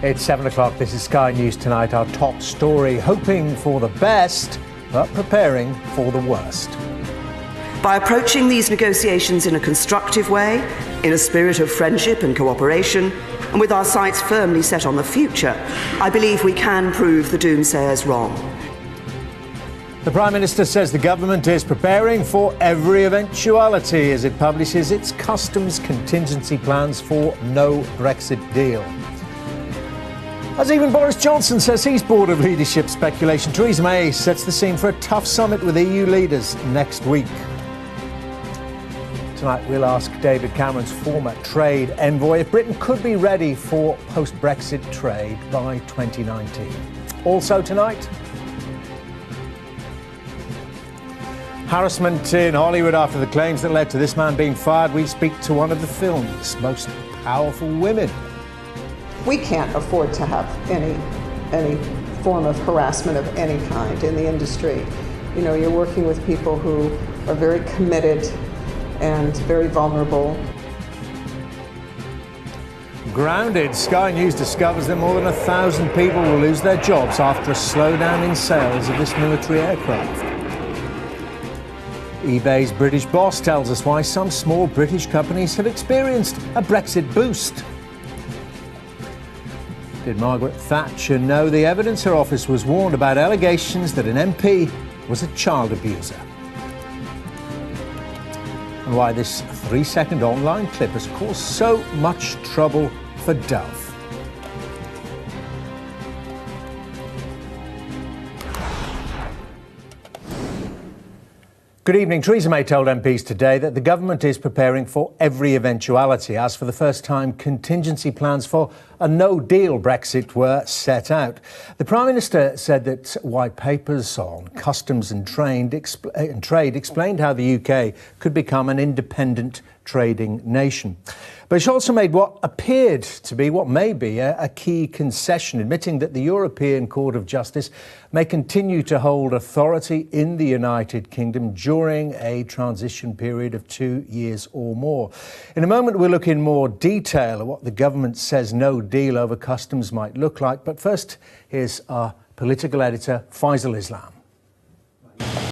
It's 7 o'clock. This is Sky News Tonight. Our top story, hoping for the best, but preparing for the worst. By approaching these negotiations in a constructive way, in a spirit of friendship and cooperation, and with our sights firmly set on the future, I believe we can prove the doomsayers wrong. The Prime Minister says the government is preparing for every eventuality as it publishes its customs contingency plans for no Brexit deal. As even Boris Johnson says he's bored of leadership speculation, Theresa May sets the scene for a tough summit with EU leaders next week. Tonight we'll ask David Cameron's former trade envoy if Britain could be ready for post-Brexit trade by 2019. Also tonight, harassment in Hollywood after the claims that led to this man being fired. We speak to one of the film's most powerful women. We can't afford to have any form of harassment of any kind in the industry. You know, you're working with people who are very committed and very vulnerable. Grounded, Sky News discovers that more than 1,000 people will lose their jobs after a slowdown in sales of this military aircraft. eBay's British boss tells us why some small British companies have experienced a Brexit boost. Did Margaret Thatcher know the evidence? Her office was warned about allegations that an MP was a child abuser. And why this 3-second online clip has caused so much trouble for Dove. Good evening. Theresa May told MPs today that the government is preparing for every eventuality, as for the first time contingency plans for a no-deal Brexit were set out. The Prime Minister said that white papers on customs and trade explained how the UK could become an independent trading nation. But she also made what appeared to be, what may be, a key concession, admitting that the European Court of Justice may continue to hold authority in the United Kingdom during a transition period of 2 years or more. In a moment, we'll look in more detail at what the government says no deal over customs might look like. But first, here's our political editor, Faisal Islam.